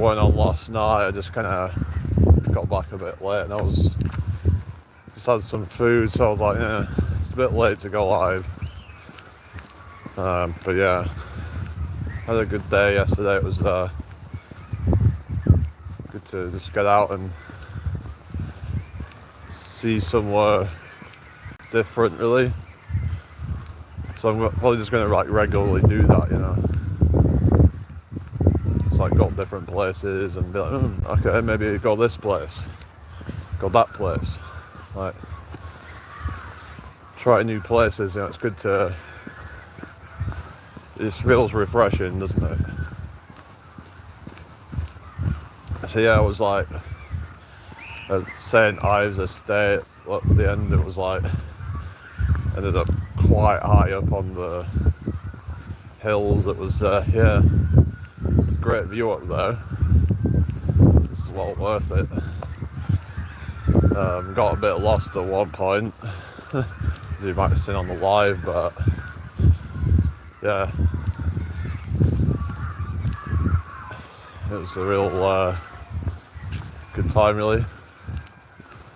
went on last night. I just kind of got back a bit late, and I was just had some food, so I was like, yeah, it's a bit late to go live. But yeah, had a good day yesterday. It was good to just get out and see somewhere different, really. So I'm probably just going to like regularly do that, you know. It's like go different places and be like, okay, maybe go this place, go that place. Like try new places, you know. It's good to. It feels refreshing, doesn't it? So yeah, I was like at St. Ives Estate. At the end, it was like ended up quite high up on the hills. It was yeah, great view up there. It's well worth it. Got a bit lost at one point, as you might have seen on the live, but yeah, it was a real good time, really.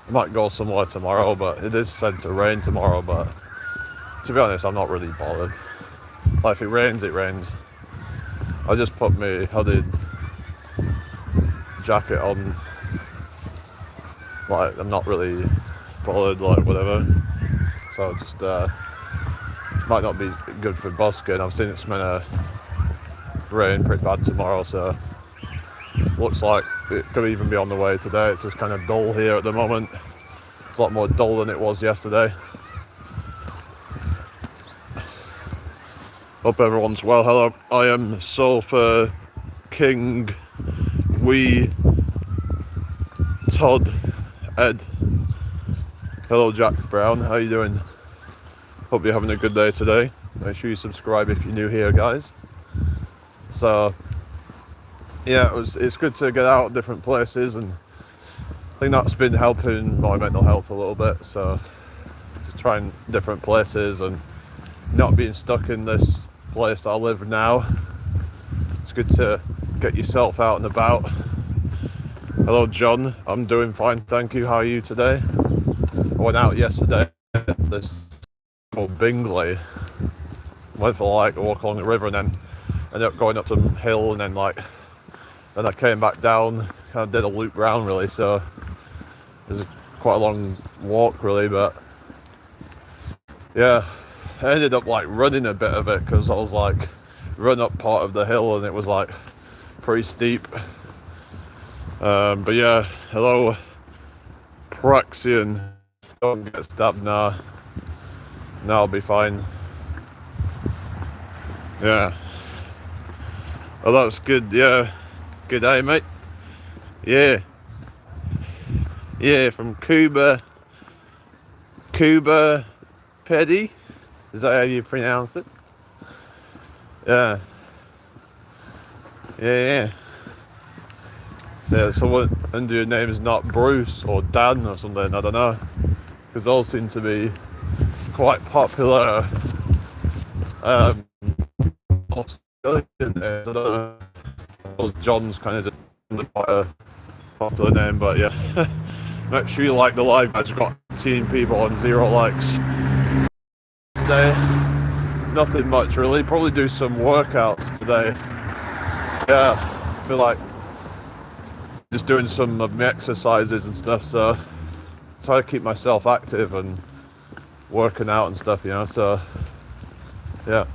I might go somewhere tomorrow, but it is said to rain tomorrow, but to be honest, I'm not really bothered. Like, if it rains, it rains. I just put my hooded jacket on. Like, I'm not really bothered, like, whatever. So just might not be good for busking. I've seen it's meant to rain pretty bad tomorrow, so looks like it could even be on the way today. It's just kind of dull here at the moment. It's a lot more dull than it was yesterday. Hope everyone's well. Hello, I am Sofa King, Wee, Todd, Ed. Hello, Jack Brown. How you doing? Hope you're having a good day today. Make sure you subscribe if you're new here, guys. So yeah, it's good to get out different places, and I think that's been helping my mental health a little bit. So just trying different places and not being stuck in this place I live now. It's good to get yourself out and about. Hello, John. I'm doing fine, thank you. How are you today? I went out yesterday at this called Bingley. Went for like a walk along the river, and then ended up going up some hill, and then I came back down, kind of did a loop round, really. So it was quite a long walk, really, but yeah, I ended up like running a bit of it because I was like run up part of the hill and it was like pretty steep. But yeah, hello, Praxian. Don't get stabbed now. Now I'll be fine. Yeah. Oh, that's good. Yeah. Good day, mate. Yeah. Yeah, from Cuba. Cuba Petty. Is that how you pronounce it? Yeah. Yeah. Yeah, someone under your name is not Bruce or Dan or something, I don't know. Because those seem to be quite popular. Australian names, I don't know. John's kind of just quite a popular name, but yeah. Make sure you like the live, guys. We've got 18 people and 0 likes today. Nothing much, really. Probably do some workouts today. Yeah, I feel like just doing some of my exercises and stuff, so try to keep myself active and working out and stuff, you know. So yeah.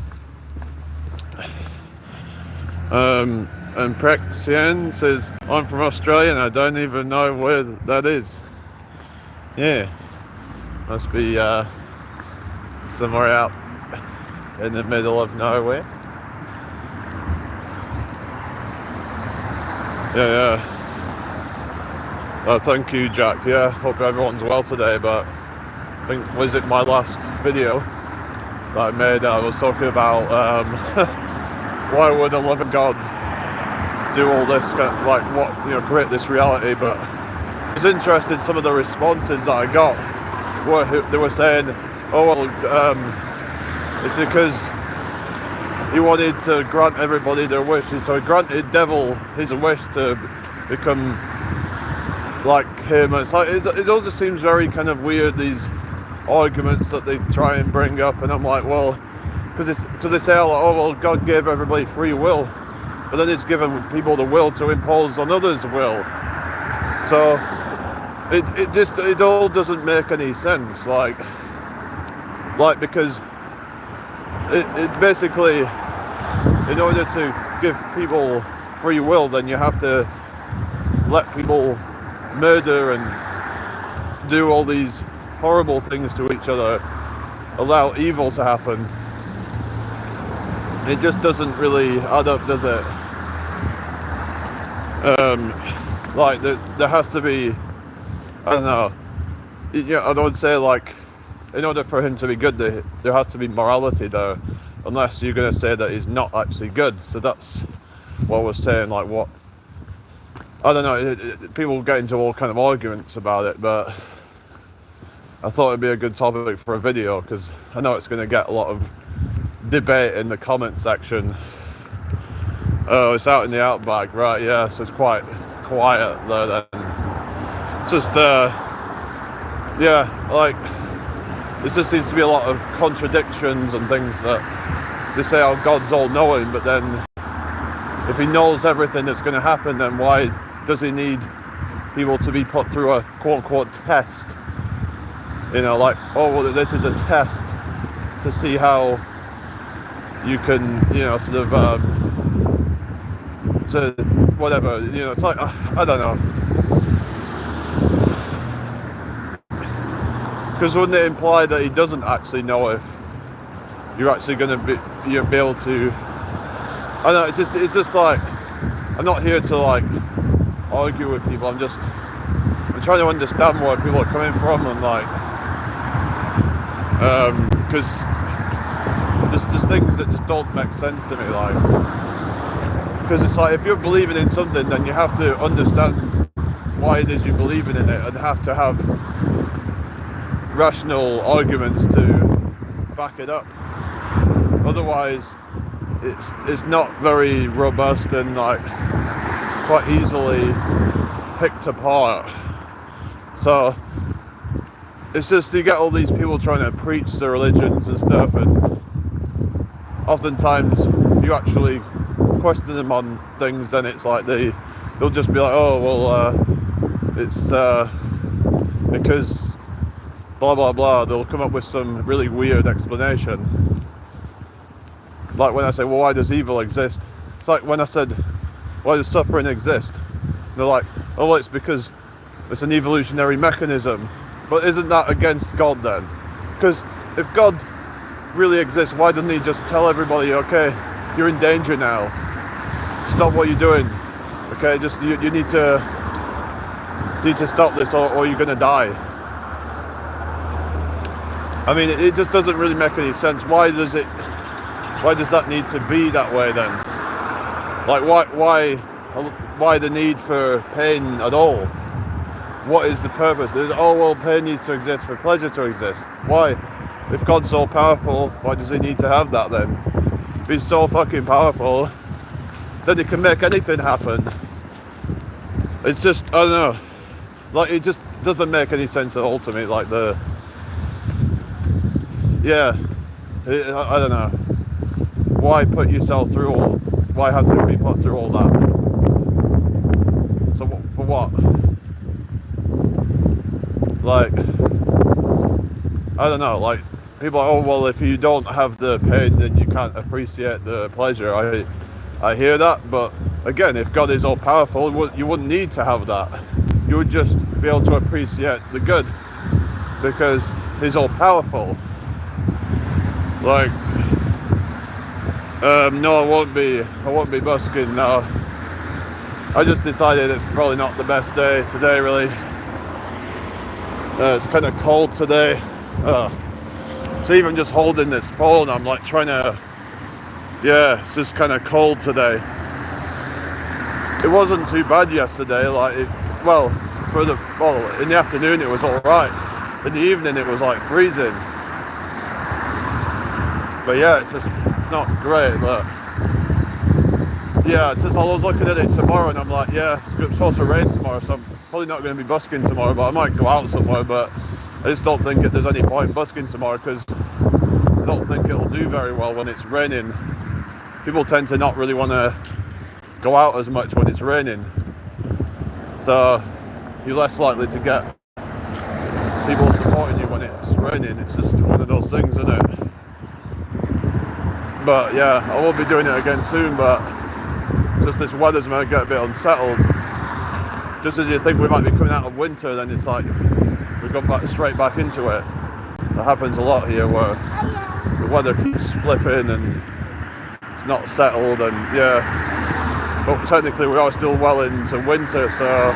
And Prexian says, I'm from Australia and I don't even know where that is. Yeah, must be somewhere out in the middle of nowhere. Yeah. Oh, thank you, Jack. Yeah, hope everyone's well today. But I think, was it my last video that I made? I was talking about why would a loving God do all this, like, what, you know, create this reality? But it's interesting, some of the responses that I got they were saying, oh well, it's because he wanted to grant everybody their wishes, so he granted Devil his wish to become like him. It's like it all just seems very kind of weird, these arguments that they try and bring up, and I'm like, well, because they say, oh well, God gave everybody free will, but then it's given people the will to impose on others' will. So it all doesn't make any sense, like because it basically, in order to give people free will, then you have to let people murder and do all these horrible things to each other, allow evil to happen. It just doesn't really add up, does it? Like there has to be, I don't know, I don't say like, in order for him to be good, there has to be morality there, unless you're going to say that he's not actually good. So that's what I was saying, like what, I don't know, people get into all kind of arguments about it, but I thought it'd be a good topic for a video, because I know it's going to get a lot of debate in the comment section. Oh, it's out in the outback, right? Yeah, so it's quite quiet there then. It's just, yeah, like, there just seems to be a lot of contradictions and things that they say, oh, God's all-knowing, but then if he knows everything that's going to happen, then why does he need people to be put through a quote-unquote test? You know, like, oh, well, this is a test to see how you can, you know, sort of, to whatever, you know, it's like, I don't know. Because wouldn't it imply that he doesn't actually know if you're actually going to be able to, I don't know, it's just like, I'm not here to like argue with people, I'm trying to understand where people are coming from, and like, because there's things that just don't make sense to me, like, because it's like, if you're believing in something, then you have to understand why it is you're believing in it, and have to have rational arguments to back it up. Otherwise, it's not very robust and like quite easily picked apart. So it's just, you get all these people trying to preach their religions and stuff, and oftentimes if you actually question them on things, then it's like they'll just be like, oh well, it's because blah blah blah. They'll come up with some really weird explanation. Like when I say, well, why does evil exist? It's like when I said, why does suffering exist? They're like, oh well, it's because it's an evolutionary mechanism. But isn't that against God then? Because if God really exists, why doesn't he just tell everybody, okay, you're in danger now, stop what you're doing, okay, just you need to stop this, or you're gonna die. I mean, it just doesn't really make any sense. Why does that need to be that way then? Like, why the need for pain at all? What is the purpose? Oh well, pain needs to exist for pleasure to exist. Why? If God's so powerful, why does he need to have that then? If he's so fucking powerful, then he can make anything happen. It's just, I don't know, like, it just doesn't make any sense at all to me. Like I don't know. Why put yourself through why have to be put through all that? So for what? Like, I don't know, like, people are, oh well, if you don't have the pain, then you can't appreciate the pleasure. I hear that, but again, if God is all powerful, you wouldn't need to have that. You would just be able to appreciate the good, because he's all powerful. Like, no, I won't be busking, no. I just decided it's probably not the best day today, really. It's kind of cold today. So even just holding this phone, I'm like trying to, yeah, it's just kind of cold today. It wasn't too bad yesterday, like, in the afternoon it was alright. In the evening it was like freezing. But yeah, it's not great, but yeah, it's just I was looking at it tomorrow and I'm like, yeah, it's supposed to rain tomorrow, so I'm probably not going to be busking tomorrow, but I might go out somewhere. But I just don't think there's any point in busking tomorrow, because I don't think it'll do very well when it's raining. People tend to not really want to go out as much when it's raining, so you're less likely to get people supporting you when it's raining. It's just one of those things, isn't it? But yeah, I will be doing it again soon, but just this weather's going to get a bit unsettled. Just as you think we might be coming out of winter, then it's like we go straight back into it. That happens a lot here, where the weather keeps flipping and it's not settled, and yeah. But technically we are still well into winter, so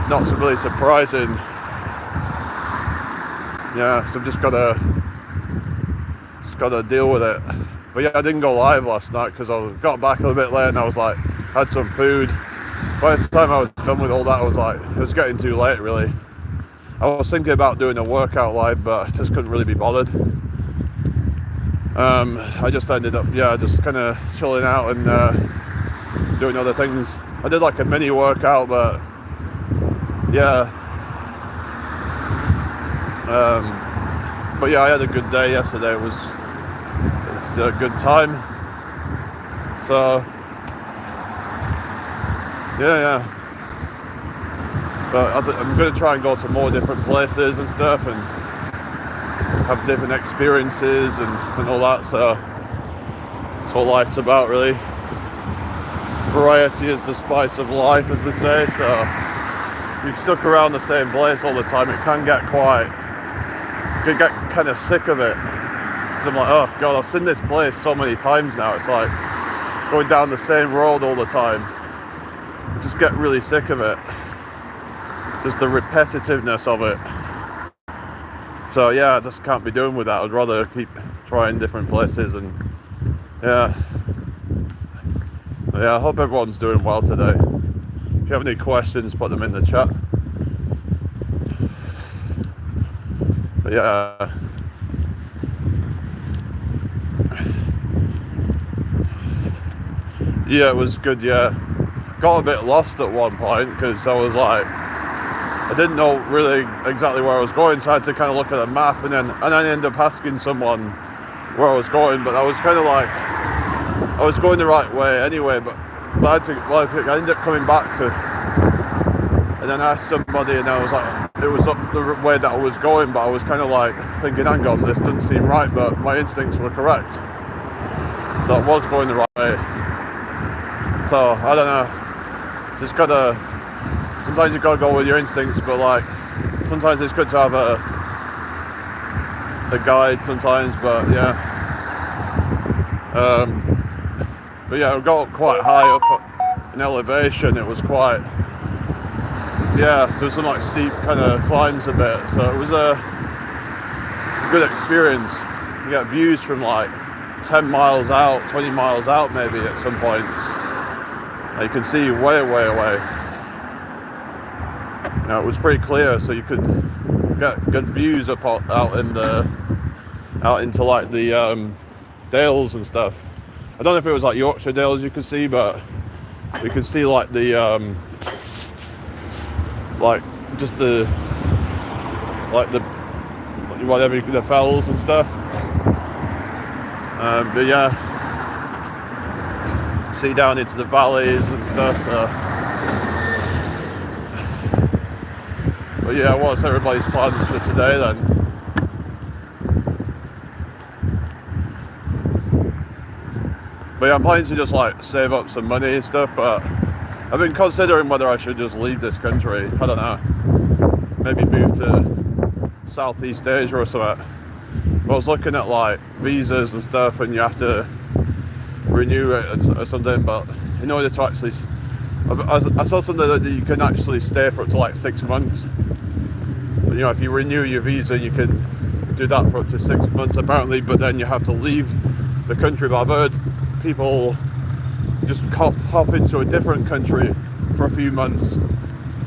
not really surprising. Yeah, so I've just gotta deal with it. But yeah, I didn't go live last night because I got back a little bit late and I was like, had some food. By the time I was done with all that, I was like, it was getting too late really. I was thinking about doing a workout live, but I just couldn't really be bothered. I just ended up, yeah, just kind of chilling out and doing other things. I did like a mini workout, but yeah. But yeah, I had a good day yesterday. It's a good time. So yeah. But I'm going to try and go to more different places and stuff, and have different experiences and all that. So that's what life's about, really. Variety is the spice of life, as they say. So if you've stuck around the same place all the time, it can get you can get kind of sick of it. Because I'm like, oh god, I've seen this place so many times now. It's like going down the same road all the time. I just get really sick of it. Just the repetitiveness of it. So yeah, I just can't be doing with that. I'd rather keep trying different places, and yeah, I hope everyone's doing well today. If you have any questions, put them in the chat. But yeah, it was good. Yeah, got a bit lost at one point because I was like, I didn't know really exactly where I was going, so I had to kind of look at a map, and then I ended up asking someone where I was going, but I was kind of like, I was going the right way anyway, but I ended up coming back to, and then I asked somebody, and I was like, it was up the way that I was going, but I was kind of like thinking, hang on, this doesn't seem right, but my instincts were correct. That I was going the right way. So, I don't know, just gotta, sometimes you've got to go with your instincts, but like, sometimes it's good to have a guide sometimes, but yeah. But yeah, we got quite high up in elevation. It was quite, yeah, there was some like steep kind of climbs a bit, so it was a good experience. You get views from like 10 miles out, 20 miles out maybe at some points. And you can see way away. It was pretty clear, so you could get good views out into like the dales and stuff. I don't know if it was like Yorkshire Dales you could see, but you could see like the whatever, the fells and stuff. But yeah, see down into the valleys and stuff. So. But yeah, what's everybody's plans for today then? But yeah, I'm planning to just like save up some money and stuff, but I've been considering whether I should just leave this country. I don't know. Maybe move to Southeast Asia or something. I was looking at like visas and stuff, and you have to renew it or something, but in order to actually, I saw something that you can actually stay for up to like 6 months. You know, if you renew your visa, you can do that for up to 6 months apparently, but then you have to leave the country. But I've heard people just hop into a different country for a few months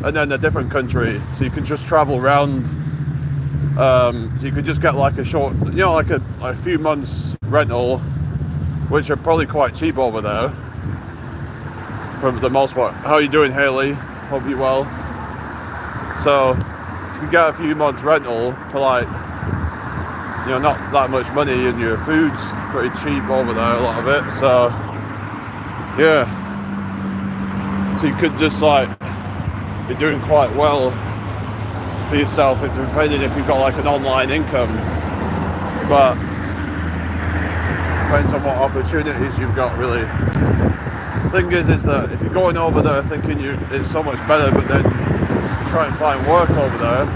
and then a different country, so you can just travel around So you could just get like a short, like a few months rental, which are probably quite cheap over there for the most part. How are you doing, Haley? Hope you're well. So you can get a few months rental for like, not that much money, and your food's pretty cheap over there, a lot of it. So yeah, so you could just like be doing quite well for yourself, depending if you've got like an online income. But depends on what opportunities you've got, really. Thing is that if you're going over there thinking it's so much better, but then you try and find work over there,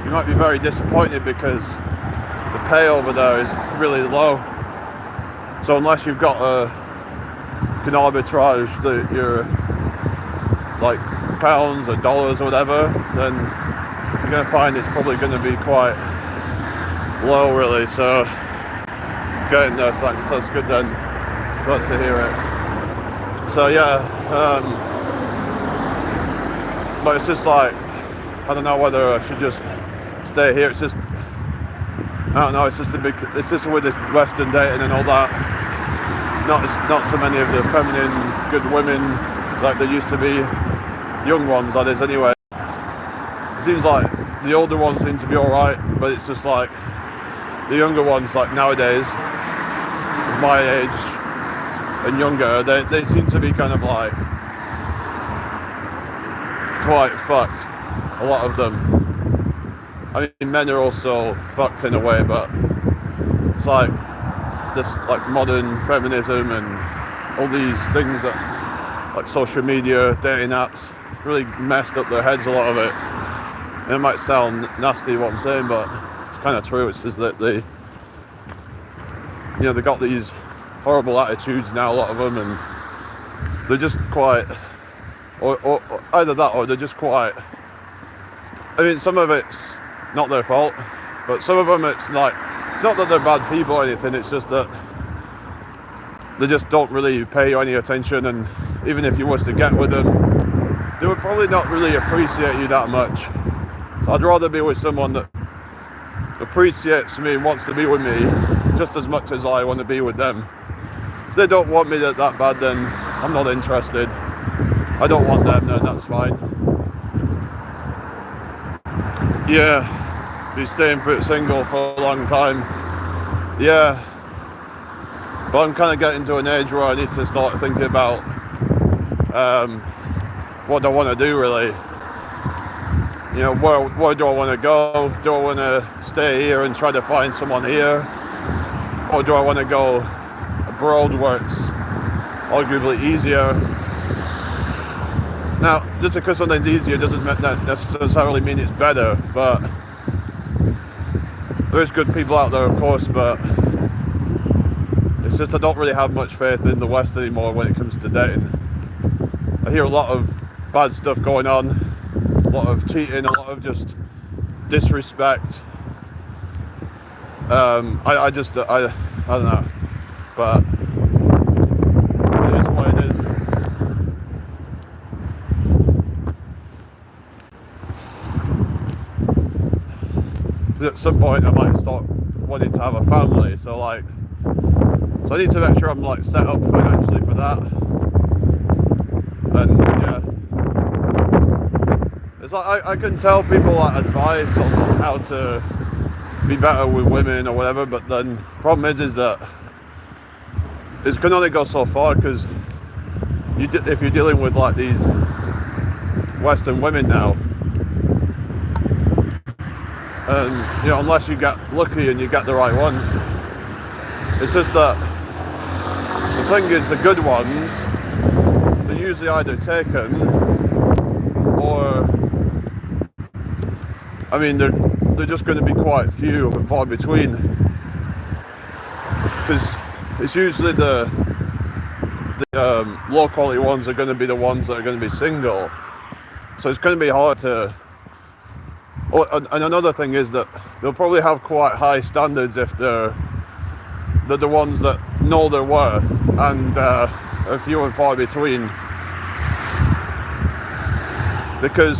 you might be very disappointed because the pay over there is really low. So unless you've got can arbitrage your like pounds or dollars or whatever, then you're going to find it's probably going to be quite low, really. So getting there, thanks, that's good then. Glad to hear it. So yeah, but it's just like, I don't know whether I should just stay here. It's just, I don't know, it's just with this Western dating and all that, not so many of the feminine good women like there used to be, young ones that is anyway. It seems like the older ones seem to be alright, but it's just like the younger ones, like nowadays, my age and younger, they seem to be kind of like quite fucked, a lot of them. I mean, men are also fucked in a way, but it's like this like modern feminism and all these things that like social media, dating apps, really messed up their heads, a lot of it. And it might sound nasty what I'm saying, but it's kind of true. It's just that they got these horrible attitudes now, a lot of them, and they're just quite, or either that or they're just quite, I mean, some of it's not their fault, but some of them it's not that they're bad people or anything, it's just that they just don't really pay you any attention, and even if you was to get with them, they would probably not really appreciate you that much. So I'd rather be with someone that appreciates me and wants to be with me just as much as I want to be with them. If they don't want me that bad, then I'm not interested. I don't want them, then that's fine. Yeah, be staying single for a long time. Yeah, but I'm kind of getting to an age where I need to start thinking about what I want to do, really. Where do I want to go? Do I want to stay here and try to find someone here? Or do I want to go abroad where it's arguably easier? Now, just because something's easier doesn't necessarily mean it's better, but there's good people out there, of course, but it's just I don't really have much faith in the West anymore when it comes to dating. I hear a lot of bad stuff going on, a lot of cheating, a lot of just disrespect. I don't know, but it is what it is. At some point I might start wanting to have a family, so I need to make sure I'm like set up financially for that. And yeah, it's like I can tell people like advice on how to be better with women or whatever, but then the problem is that it can only go so far, because if you're dealing with like these Western women now, and unless you get lucky and you get the right one, it's just that the thing is, the good ones, they're usually either taken or, I mean, they're just going to be quite few and far between, because it's usually the low quality ones are going to be the ones that are going to be single. So it's going to be hard to. Oh, and another thing is that they'll probably have quite high standards if they're the ones that know their worth, and are few and far between. Because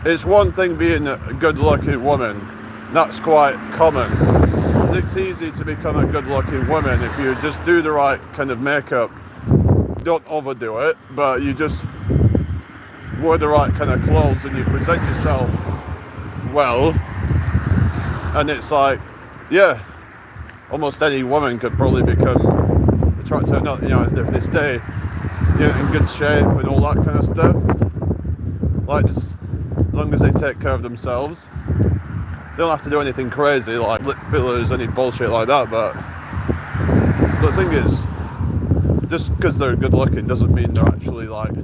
it's one thing being a good-looking woman, That's quite common. It's easy to become a good-looking woman if you just do the right kind of makeup. Don't overdo it, but you just wear the right kind of clothes and you present yourself well, and it's like, yeah, almost any woman could probably become attractive. Not, you know, if they stay, you know, in good shape and all that kind of stuff. Like, just as long as they take care of themselves, they don't have to do anything crazy like lip fillers, any bullshit like that. But the thing is, just because they're good looking doesn't mean they're actually like,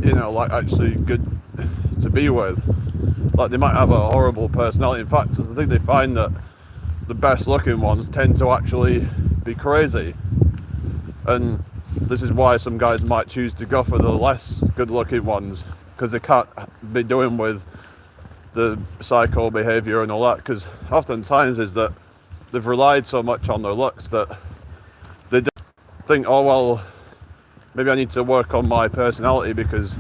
you know, like actually good to be with. Like, they might have a horrible personality. In fact, I think they find that the best looking ones tend to actually be crazy, and this is why some guys might choose to go for the less good looking ones, because they can't be doing with the psycho behaviour and all that, because oftentimes is that they've relied so much on their looks that they think, oh well, maybe I need to work on my personality, because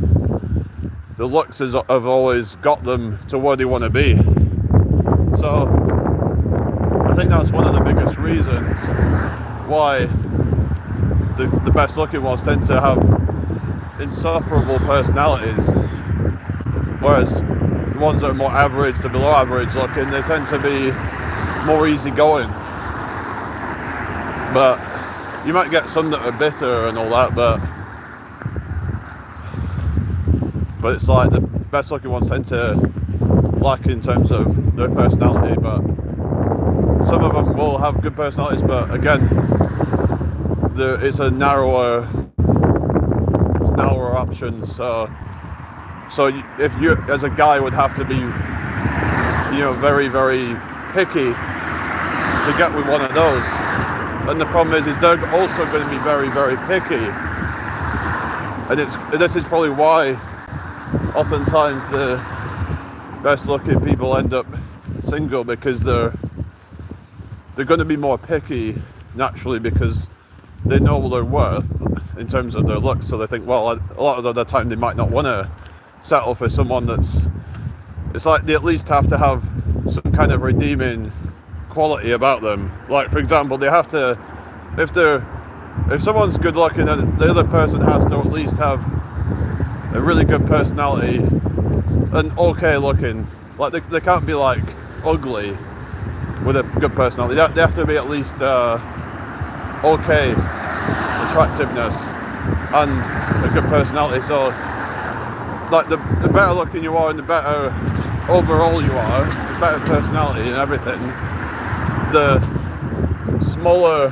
the looks have always got them to where they want to be. So I think that's one of the biggest reasons why the best looking ones tend to have insufferable personalities, whereas the ones that are more average to below average looking, they tend to be more easygoing. But you might get some that are bitter and all that, but it's like the best looking ones tend to lack in terms of their personality. But some of them will have good personalities, but again, it's a narrower option. So if you as a guy would have to be, you know, very, very picky to get with one of those. And the problem is they're also going to be very, very picky. And this is probably why oftentimes the best looking people end up single, because they're going to be more picky naturally, because they know their worth in terms of their looks. So they think, well, a lot of the time they might not want to settle for someone it's like they at least have to have some kind of redeeming quality about them. Like, for example, they have to, if someone's good looking, then the other person has to at least have a really good personality and okay looking. Like, they can't be like ugly with a good personality. They have to be at least okay attractiveness and a good personality. So like the better looking you are and the better overall you are, the better personality and everything, the smaller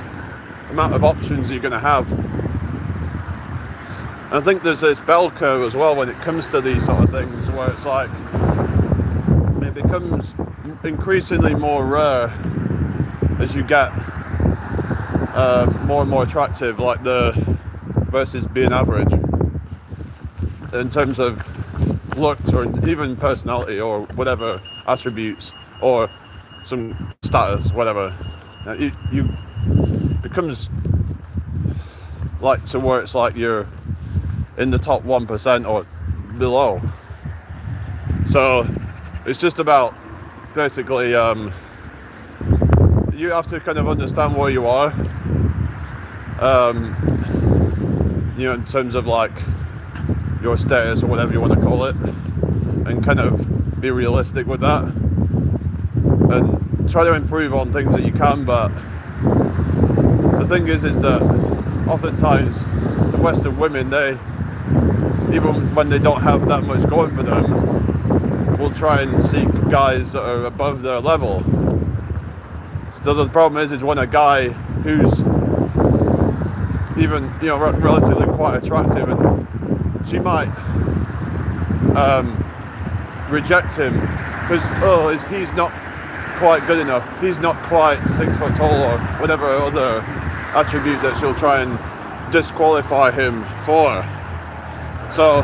amount of options you're going to have. I think there's this bell curve as well when it comes to these sort of things, where it's like it becomes increasingly more rare as you get more and more attractive, like versus being average in terms of looks or even personality or whatever attributes or some status, whatever. You becomes like to where it's like you're in the top 1% or below. So it's just about basically you have to kind of understand where you are, you know, in terms of like your status or whatever you want to call it, and kind of be realistic with that and try to improve on things that you can. But the thing is that oftentimes the Western women, they, even when they don't have that much going for them, will try and seek guys that are above their level. So the problem is when a guy who's even, you know, relatively quite attractive, and she might reject him because he's not quite good enough, he's not quite 6 foot tall or whatever other attribute that she'll try and disqualify him for. So,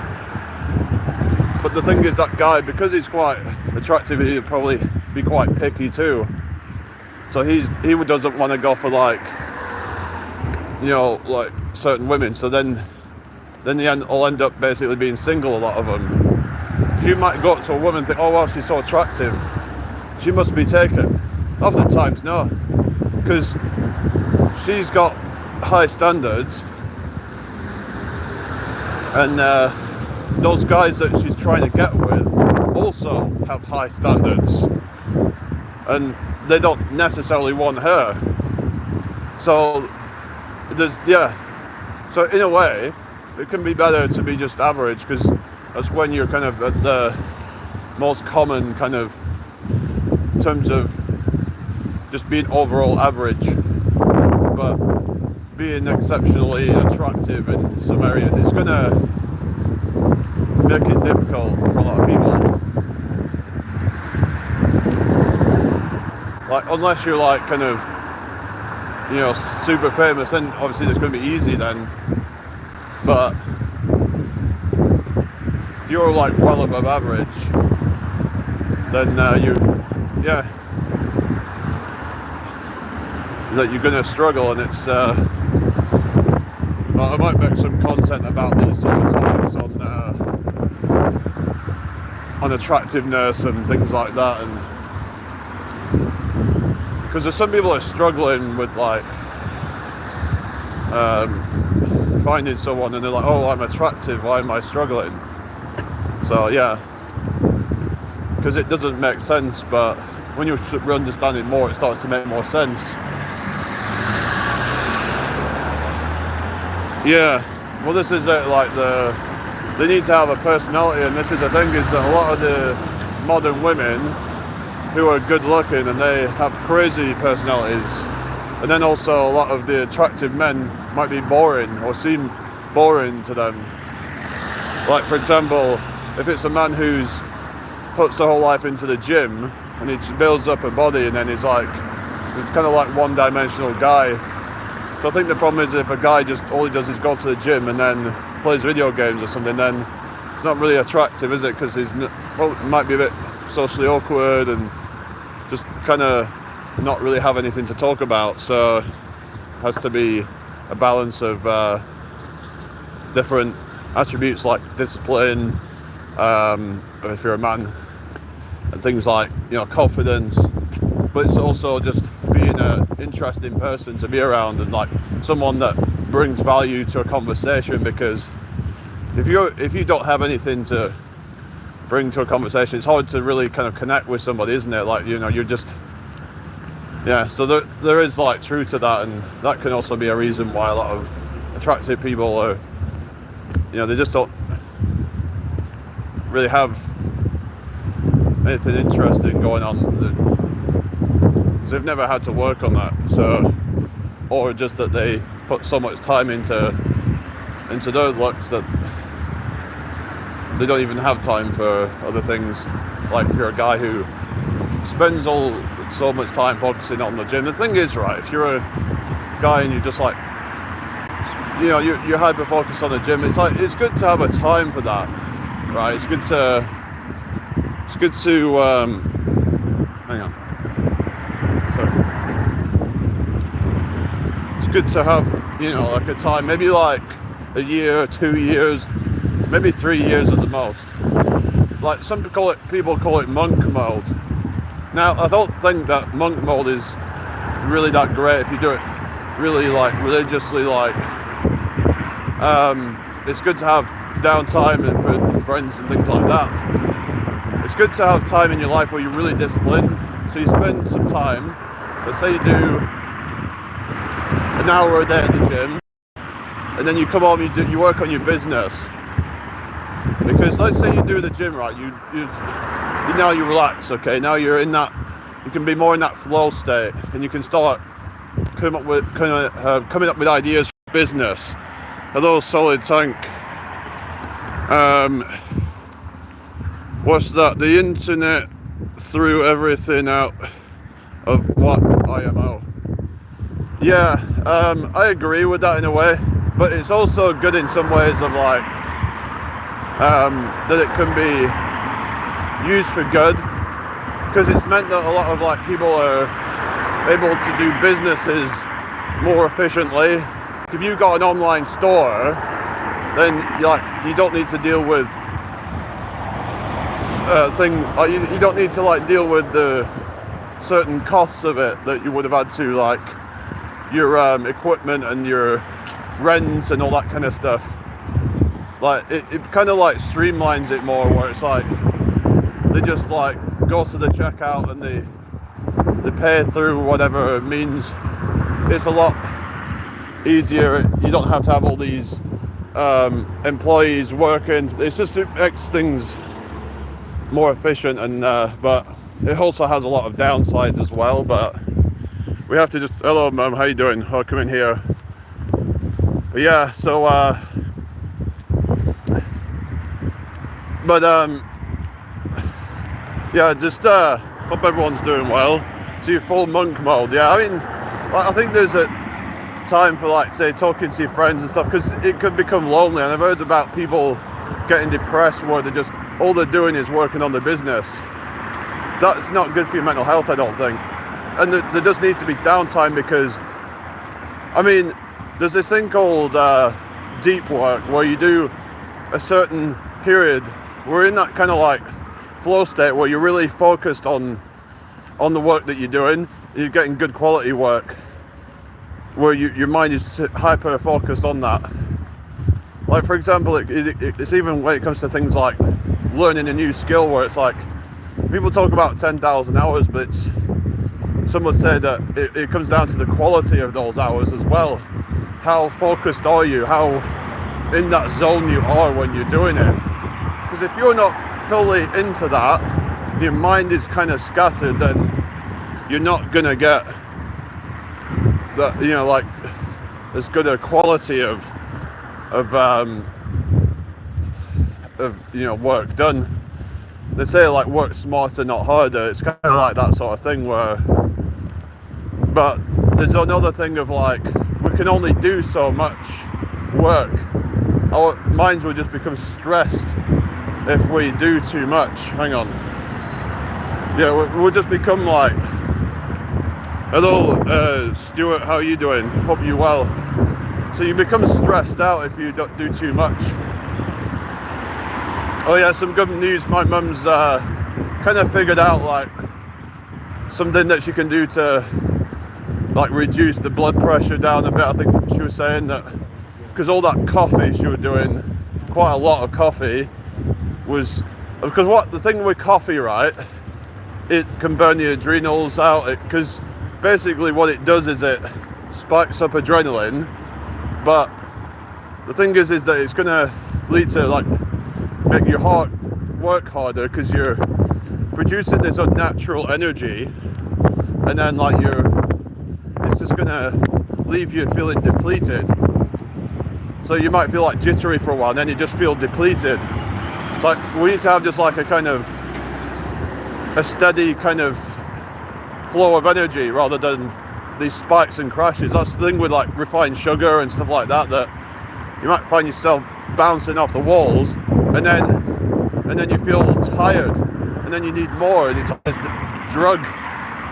but the thing is, that guy, because he's quite attractive, he'll probably be quite picky too. So he doesn't want to go for, like, you know, like certain women. So then will end up basically being single, a lot of them. So you might go up to a woman and think, oh well, she's so attractive, she must be taken. Oftentimes, no, because she's got high standards, and those guys that she's trying to get with also have high standards, and they don't necessarily want her. So so in a way it can be better to be just average, because that's when you're kind of at the most common kind of in terms of just being overall average, but being exceptionally attractive in some areas, it's gonna make it difficult for a lot of people. Like, unless you're like kind of, you know, super famous, then obviously it's going to be easy then. But if you're like well above average, then that you're going to struggle, and it's well, I might make some content about these sort of topics on attractiveness and things like that, and because there's some people that are struggling with like finding someone, and they're like, oh, I'm attractive, why am I struggling? So yeah, because it doesn't make sense, but when you understand it more, it starts to make more sense. Yeah, well, this is it, like they need to have a personality, and this is the thing, is that a lot of the modern women who are good looking and they have crazy personalities, and then also a lot of the attractive men might be boring or seem boring to them. Like, for example, if it's a man who's puts their whole life into the gym and he builds up a body, and then he's like, it's kind of like one-dimensional guy. So I think the problem is, if a guy just all he does is go to the gym and then plays video games or something, then it's not really attractive, is it? Because it might be a bit socially awkward and just kind of not really have anything to talk about. So it has to be a balance of different attributes like discipline, if you're a man, and things like, you know, confidence. But it's also just being an interesting person to be around, and like someone that brings value to a conversation. Because if you don't have anything to bring to a conversation, it's hard to really kind of connect with somebody, isn't it? Like, you know, you're just, yeah, so there is like truth to that, and that can also be a reason why a lot of attractive people are, you know, they just don't really have anything interesting going on, because they've never had to work on that. So, or just that they put so much time into their looks that they don't even have time for other things. Like, if you're a guy who spends so much time focusing on the gym, the thing is, right, if you're a guy and you're just like, you know, you're hyper focused on the gym, it's like, it's good to have a time for that, right? It's good to hang on, sorry. It's good to have, you know, like a time, maybe like a year, 2 years, maybe 3 years at the most. Like, some people call it monk mode. Now, I don't think that monk mode is really that great if you do it really like religiously. Like, it's good to have downtime and for friends and things like that. It's good to have time in your life where you're really disciplined. So you spend some time, let's say you do an hour a day at the gym, and then you come home, you work on your business. Because let's say you do the gym, right, you now you relax, okay, now you're in that, you can be more in that flow state, and you can start coming up with ideas for business. Hello, Solid Tank. What's that? The internet threw everything out of what IMO. Yeah, I agree with that in a way, but it's also good in some ways of like, that it can be used for good, because it's meant that a lot of like people are able to do businesses more efficiently. If you've got an online store, then you don't need to deal with you don't need to like deal with the certain costs of it that you would have had to, like your equipment and your rent and all that kind of stuff. Like it kind of like streamlines it more, where it's like they just like go to the checkout and they pay through whatever means. It's a lot easier. You don't have to have all these employees working. It's just, it makes things more efficient, and but it also has a lot of downsides as well. But we have to just, hello mum, how you doing? I'll come in here. But yeah, so yeah, just hope everyone's doing well. So you're full monk mode. Yeah, I mean, I think there's a time for, like, say, talking to your friends and stuff, because it could become lonely. And I've heard about people getting depressed where they're just, all they're doing is working on their business. That's not good for your mental health, I don't think. And there does need to be downtime, because I mean, there's this thing called deep work, where you do a certain period. We're in that kind of like flow state where you're really focused on the work that you're doing. You're getting good quality work, where your mind is hyper focused on that. Like, for example, it's even when it comes to things like learning a new skill, where it's like, people talk about 10,000 hours, but some would say that it comes down to the quality of those hours as well. How focused are you? How in that zone you are when you're doing it? Because if you're not fully into that, your mind is kind of scattered, then you're not gonna get that, you know, like as good a quality of you know, work done. They say, like, work smarter, not harder. It's kind of like that sort of thing, where, but there's another thing of, like, we can only do so much work. Our minds will just become stressed if we do too much. Hang on. Yeah, we'll just become like, hello Stuart, how are you doing? Hope you're well. So you become stressed out if you don't do too much. Oh yeah, some good news. My mum's kind of figured out, like, something that she can do to, like, reduce the blood pressure down a bit. I think she was saying that because all that coffee she was doing, quite a lot of coffee, was because what the thing with coffee, right? It can burn the adrenals out. Because basically what it does is it spikes up adrenaline. But the thing is that it's gonna lead to, like, make your heart work harder, because you're producing this unnatural energy, and then, like, it's just gonna leave you feeling depleted. So you might feel like jittery for a while, and then you just feel depleted. It's like, we need to have just like a kind of a steady kind of flow of energy, rather than these spikes and crashes. That's the thing with, like, refined sugar and stuff like that, that you might find yourself bouncing off the walls, and then you feel tired, and then you need more, and it's a drug.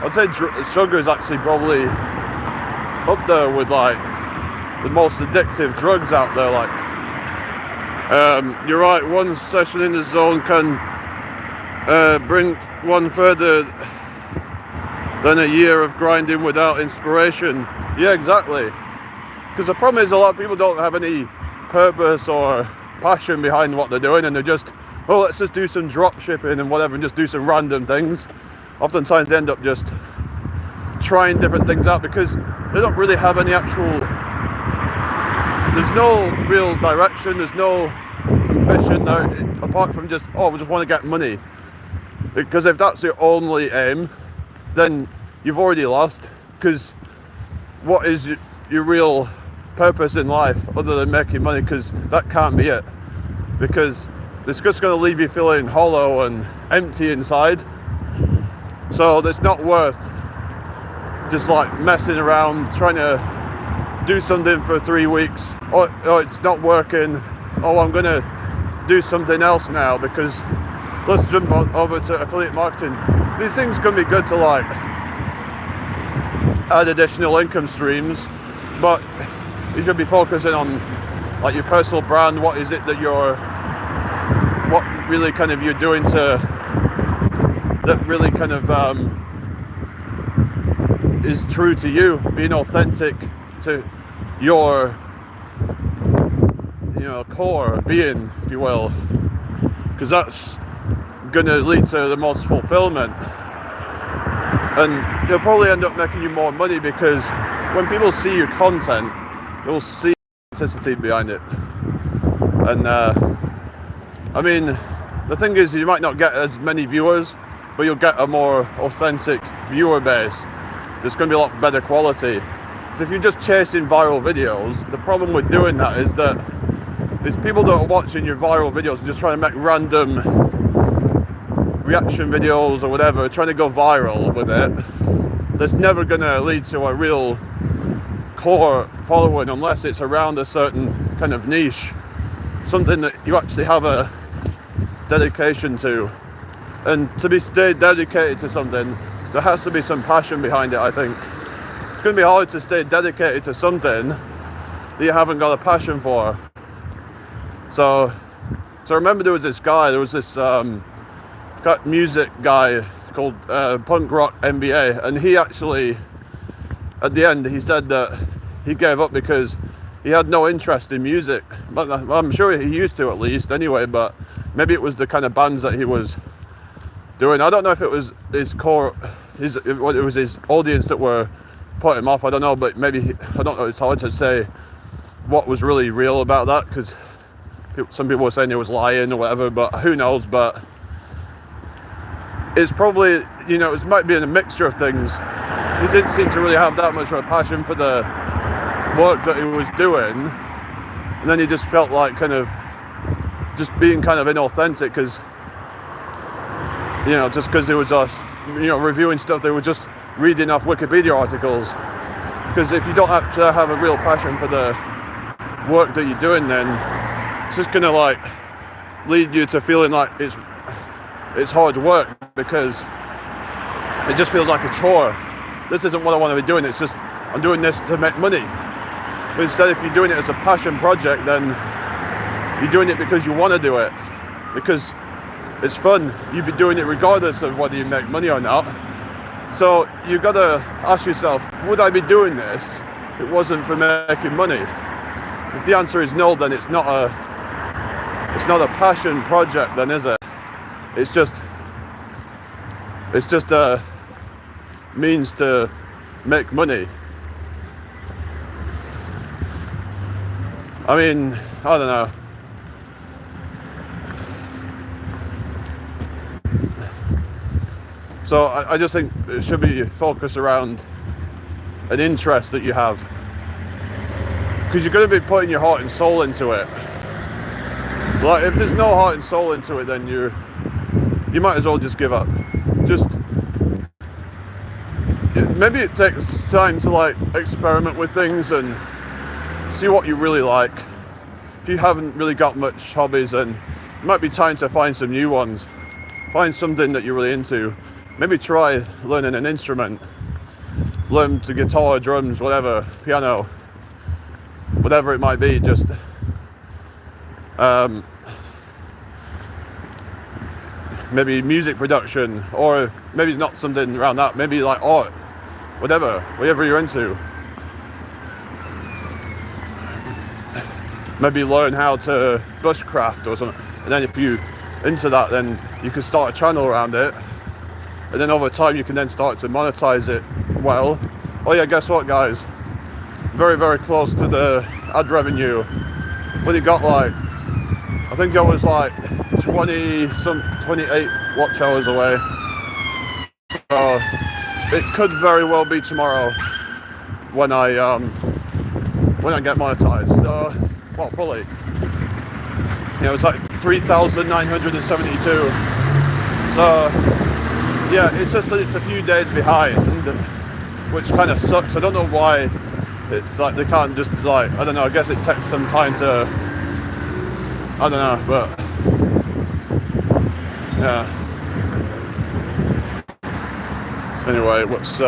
I'd say sugar is actually probably up there with, like, the most addictive drugs out there. Like, you're right, one session in the zone can bring one further than a year of grinding without inspiration. Yeah, exactly. Because the problem is, a lot of people don't have any purpose or passion behind what they're doing, and they're just, oh, let's just do some drop shipping and whatever, and just do some random things. Oftentimes they end up just trying different things out, because they don't really have any actual, there's no real direction, there's no ambition there, apart from just, oh, we just want to get money. Because if that's your only aim, then you've already lost. Because what is your real purpose in life other than making money? Because that can't be it. Because it's just going to leave you feeling hollow and empty inside. So it's not worth just, like, messing around trying to do something for 3 weeks. Oh, it's not working. Oh, I'm going to do something else now, because let's jump over to affiliate marketing. These things can be good to, like, add additional income streams, but you should be focusing on, like, your personal brand. What is it that what really kind of you're doing to, that really kind of is true to you, being authentic to your, core being, if you will, because that's going to lead to the most fulfillment. And you'll probably end up making you more money, because when people see your content, they'll see authenticity behind it. And I mean, the thing is, you might not get as many viewers, but you'll get a more authentic viewer base. There's going to be a lot better quality. So if you're just chasing viral videos, the problem with doing that is that there's people that are watching your viral videos and just trying to make random reaction videos or whatever, trying to go viral with it. That's never going to lead to a real core following unless it's around a certain kind of niche, something that you actually have a dedication to. And to stay dedicated to something, there has to be some passion behind it, I think. It's going to be hard to stay dedicated to something that you haven't got a passion for. So I remember there was this music guy called Punk Rock MBA, and he actually, at the end, he said that he gave up because he had no interest in music. But I'm sure he used to, at least, anyway, but maybe it was the kind of bands that he was doing. I don't know if it was his core, it was his audience that were putting him off. I don't know, but maybe, I don't know, it's hard to say what was really real about that, because some people were saying he was lying or whatever, but who knows. But it's probably, it might be in a mixture of things. He didn't seem to really have that much of a passion for the work that he was doing, and then he just felt like kind of just being kind of inauthentic, because just because they were just reviewing stuff, they were just reading off Wikipedia articles. Because if you don't actually have a real passion for the work that you're doing, then it's just gonna like lead you to feeling like it's hard work, because it just feels like a chore. This isn't what I want to be doing, it's just I'm doing this to make money. But instead, if you're doing it as a passion project, then you're doing it because you want to do it, because it's fun. You'd be doing it regardless of whether you make money or not. So you got to ask yourself, would I be doing this if it wasn't for making money? If the answer is no, then it's not a passion project, then, is it? It's just a means to make money. I mean, I don't know. So I just think it should be focused around an interest that you have, because you're going to be putting your heart and soul into it. Like, if there's no heart and soul into it, then you might as well just give up. Maybe it takes time to like experiment with things and see what you really like. If you haven't really got much hobbies, then it might be time to find some new ones. Find something that you're really into. Maybe try learning an instrument. Learn the guitar, drums, whatever, piano, whatever it might be. Just maybe music production, or maybe it's not something around that. Maybe like art, whatever you're into. Maybe learn how to bushcraft or something, and then if you're into that, then you can start a channel around it, and then over time you can then start to monetize it well. Oh yeah, guess what, guys? Very, very close to the ad revenue. When it got like, I think I was like 28 watch hours away. So it could very well be tomorrow when I get monetized. So, well, fully. Yeah, it was like 3,972. So yeah, it's just that it's a few days behind, which kind of sucks. I don't know why it's like they can't just like, I don't know, I guess it takes some time to, I don't know, but yeah. Anyway, what's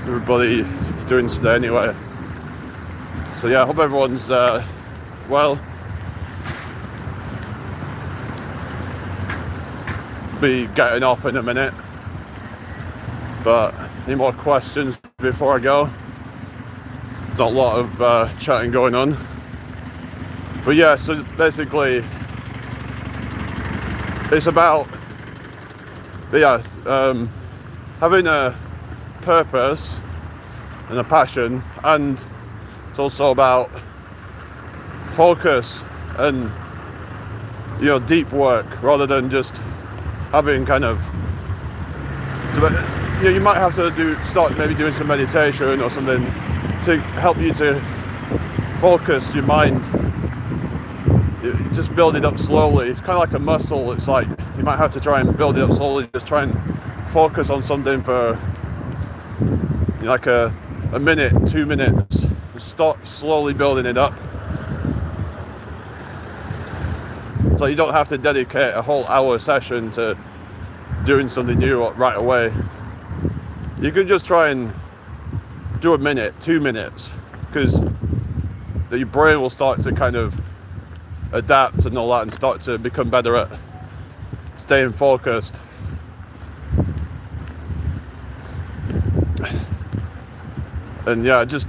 everybody doing today anyway? So yeah, I hope everyone's well. Be getting off in a minute. But any more questions before I go? There's not a lot of chatting going on. But yeah, so basically it's about having a purpose and a passion, and it's also about focus and deep work, rather than just having kind of you might have to start maybe doing some meditation or something to help you to focus your mind. You just build it up slowly. It's kind of like a muscle. It's like you might have to try and build it up slowly, just try and focus on something for like a minute, 2 minutes. Start slowly building it up, so you don't have to dedicate a whole hour session to doing something new right away. You can just try and do a minute, 2 minutes, because your brain will start to kind of adapt and all that, and start to become better at staying focused. And yeah, just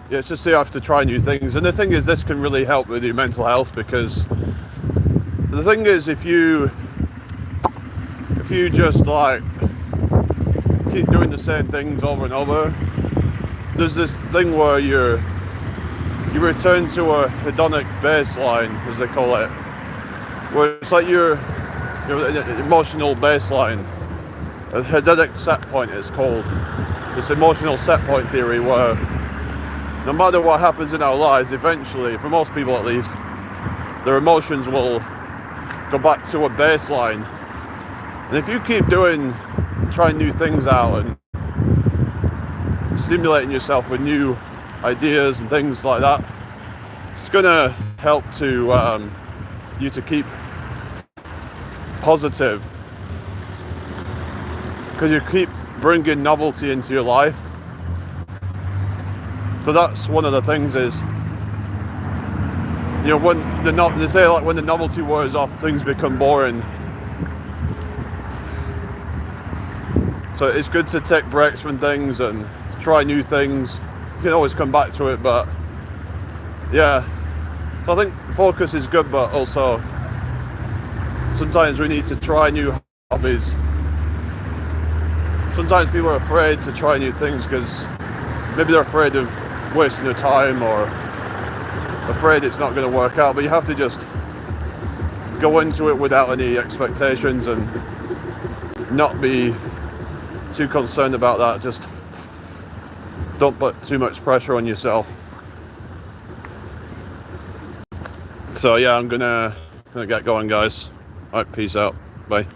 it's just you have to try new things. And the thing is, this can really help with your mental health, because the thing is, if you just like keep doing the same things over and over, there's this thing where you return to a hedonic baseline, as they call it, where it's like your emotional baseline. A hedonic set point it's called. It's emotional set point theory, where no matter what happens in our lives, eventually, for most people at least, their emotions will go back to a baseline. And if you keep trying new things out and stimulating yourself with new ideas and things like that, it's gonna help to you to keep positive, because you keep bringing novelty into your life. So that's one of the things is, when they say, like, when the novelty wears off, things become boring. So it's good to take breaks from things and try new things. You can always come back to it, but yeah. So I think focus is good, but also sometimes we need to try new hobbies. Sometimes people are afraid to try new things because maybe they're afraid of wasting their time, or afraid it's not going to work out. But you have to just go into it without any expectations and not be too concerned about that. Just don't put too much pressure on yourself. So yeah, I'm gonna get going, guys. All right, peace out. Bye.